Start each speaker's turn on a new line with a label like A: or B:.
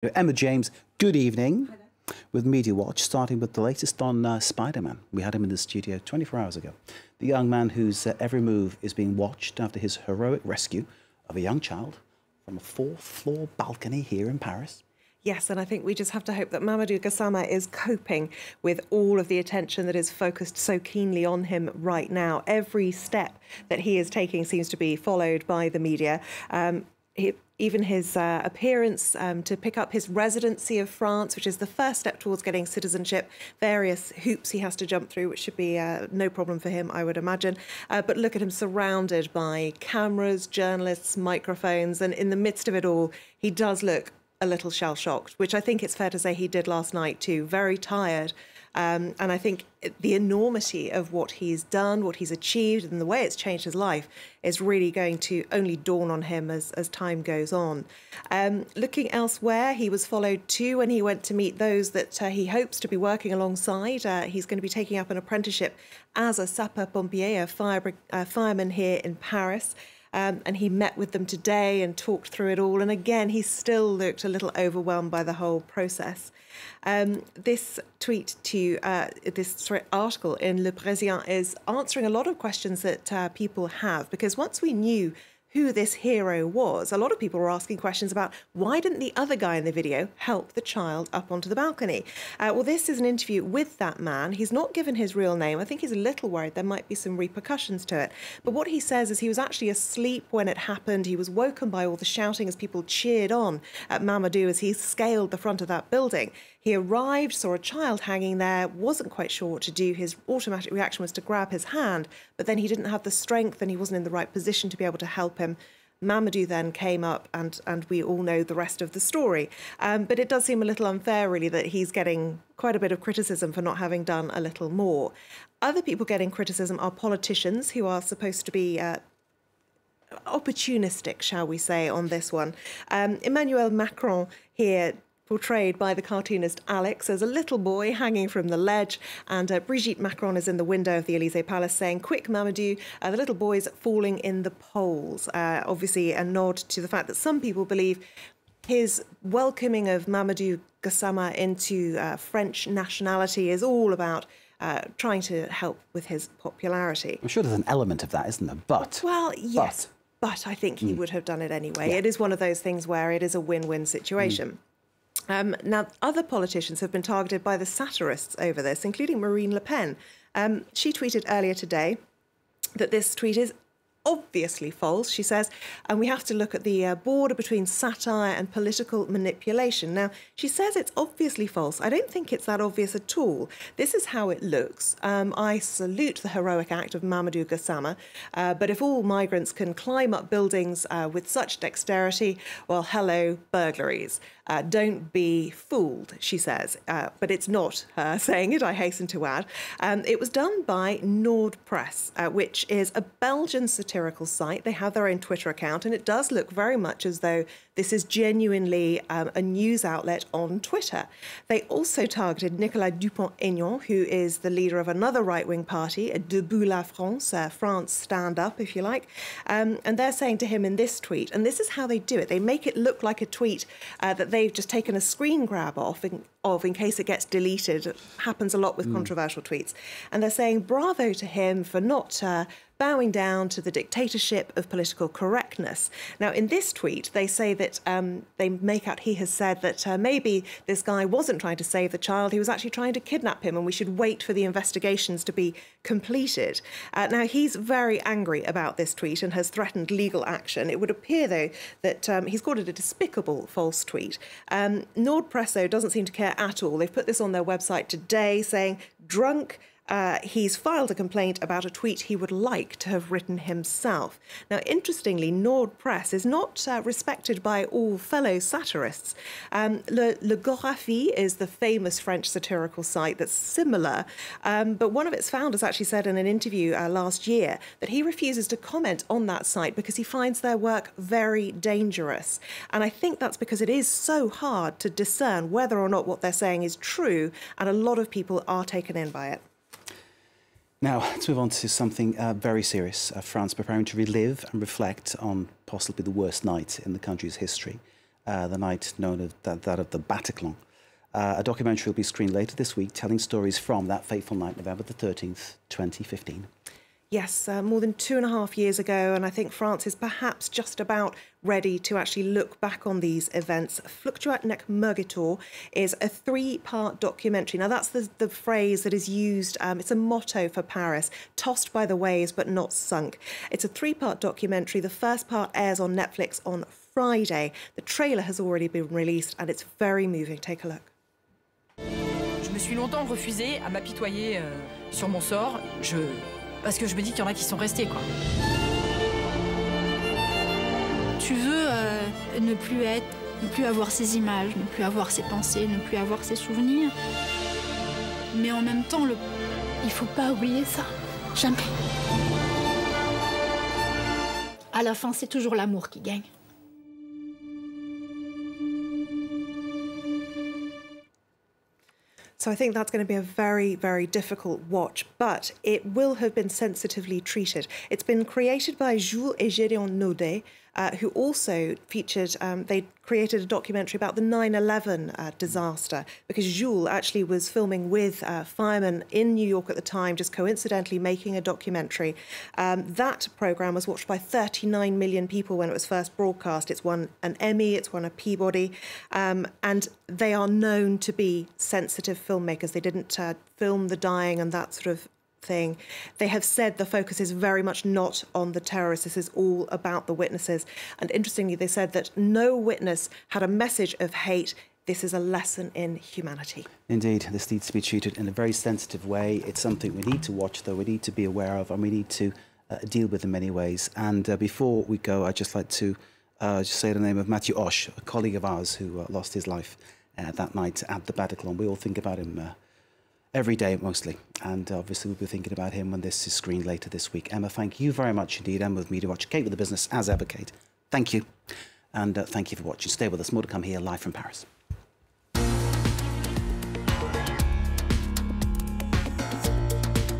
A: Emma James, good evening. With Media Watch, starting with the latest on Spider-Man. We had him in the studio 24 hours ago. The young man whose every move is being watched after his heroic rescue of a young child from a fourth-floor balcony here in Paris.
B: Yes, and I think we just have to hope that Mamoudou Gassama is coping with all of the attention that is focused so keenly on him right now. Every step that he is taking seems to be followed by the media. Even his appearance to pick up his residency of France, which is the first step towards getting citizenship, various hoops he has to jump through, which should be no problem for him, I would imagine. But look at him surrounded by cameras, journalists, microphones, and in the midst of it all, he does look a little shell-shocked, which I think it's fair to say he did last night too, very tired. And I think the enormity of what he's done, what he's achieved, and the way it's changed his life is really going to only dawn on him as time goes on. Looking elsewhere, he was followed too when he went to meet those that he hopes to be working alongside. He's going to be taking up an apprenticeship as a sapeur-pompier, a fireman here in Paris. And he met with them today and talked through it all. And again, he still looked a little overwhelmed by the whole process. This tweet to this article in Le Parisien is answering a lot of questions that people have, because once we knew who this hero was, a lot of people were asking questions about why didn't the other guy in the video help the child up onto the balcony? Well, this is an interview with that man. He's not given his real name. I think he's a little worried there might be some repercussions to it. But what he says is he was actually asleep when it happened. He was woken by all the shouting as people cheered on at Mamoudou as he scaled the front of that building. He arrived, saw a child hanging there, wasn't quite sure what to do. His automatic reaction was to grab his hand, but then he didn't have the strength and he wasn't in the right position to be able to help him. Mamoudou then came up and we all know the rest of the story. But it does seem a little unfair, really, that he's getting quite a bit of criticism for not having done a little more. Other people getting criticism are politicians who are supposed to be opportunistic, shall we say, on this one. Emmanuel Macron here, portrayed by the cartoonist Alex as a little boy hanging from the ledge, and Brigitte Macron is in the window of the Élysée Palace saying, "Quick, Mamoudou, the little boy's falling in the polls." Obviously a nod to the fact that some people believe his welcoming of Mamoudou Gassama into French nationality is all about trying to help with his popularity.
A: I'm sure there's an element of that, isn't there? But...
B: Well, yes, but I think he would have done it anyway. Yeah. It is one of those things where it is a win-win situation. Now, other politicians have been targeted by the satirists over this, including Marine Le Pen. She tweeted earlier today that this tweet is obviously false, she says, and we have to look at the border between satire and political manipulation. Now, she says it's obviously false. I don't think it's that obvious at all. This is how it looks. I salute the heroic act of Mamoudou Gassama, but if all migrants can climb up buildings with such dexterity, well, hello, burglaries. Don't be fooled, she says. But it's not her saying it, I hasten to add. It was done by Nord Press, which is a Belgian satirical site. They have their own Twitter account, and it does look very much as though this is genuinely a news outlet on Twitter. They also targeted Nicolas Dupont-Aignan, who is the leader of another right-wing party, Debout la France, France Stand Up, if you like. And they're saying to him in this tweet, and this is how they do it, they make it look like a tweet that they've just taken a screen grab of in case it gets deleted. It happens a lot with controversial tweets. And they're saying bravo to him for not bowing down to the dictatorship of political correctness. Now, in this tweet, they say that they make out he has said that maybe this guy wasn't trying to save the child, he was actually trying to kidnap him, and we should wait for the investigations to be completed. Now, he's very angry about this tweet and has threatened legal action. It would appear, though, that he's called it a despicable false tweet. Nord Press, though, doesn't seem to care at all. They've put this on their website today saying, drunk. He's filed a complaint about a tweet he would like to have written himself. Now, interestingly, Nord Press is not respected by all fellow satirists. Le Gorafi is the famous French satirical site that's similar, but one of its founders actually said in an interview last year that he refuses to comment on that site because he finds their work very dangerous. And I think that's because it is so hard to discern whether or not what they're saying is true, and a lot of people are taken in by it.
A: Now, let's move on to something very serious. France preparing to relive and reflect on possibly the worst night in the country's history. the night known as that of the Bataclan. A documentary will be screened later this week, telling stories from that fateful night, November the 13th, 2015.
B: Yes, more than 2.5 years ago, and I think France is perhaps just about ready to actually look back on these events. Fluctuat nek mergitor is a 3-part documentary. Now, that's the phrase that is used, it's a motto for Paris, tossed by the waves but not sunk. It's a 3-part documentary. The first part airs on Netflix on Friday. The trailer has already been released and it's very moving. Take a look.
C: Je me suis longtemps refusée à m'apitoyer sur mon sort. Parce que je me dis qu'il y en a qui sont restés, quoi.
D: Tu veux ne plus être, ne plus avoir ces images, ne plus avoir ces pensées, ne plus avoir ces souvenirs. Mais en même temps, il faut pas oublier ça. Jamais. À la fin, c'est toujours l'amour qui gagne.
B: So I think that's going to be a very, very difficult watch, but it will have been sensitively treated. It's been created by Jules et Gédéon Naudet, who also featured, they created a documentary about the 9/11 disaster, because Jules actually was filming with firemen in New York at the time, just coincidentally making a documentary. That programme was watched by 39 million people when it was first broadcast. It's won an Emmy, it's won a Peabody, and they are known to be sensitive filmmakers. They didn't film the dying and that sort of thing. They have said the focus is very much not on the terrorists. This is all about the witnesses. And interestingly, they said that no witness had a message of hate. This is a lesson in humanity.
A: Indeed, this needs to be treated in a very sensitive way. It's something we need to watch, though, we need to be aware of, and we need to deal with in many ways. And before we go, I'd just like to just say the name of Matthew Osh, a colleague of ours who lost his life that night at the Bataclan. We all think about him every day, mostly. And obviously, we'll be thinking about him when this is screened later this week. Emma, thank you very much indeed. Emma with Media Watch. Kate with the business, as ever, Kate. Thank you. And thank you for watching. Stay with us. More to come here live from Paris.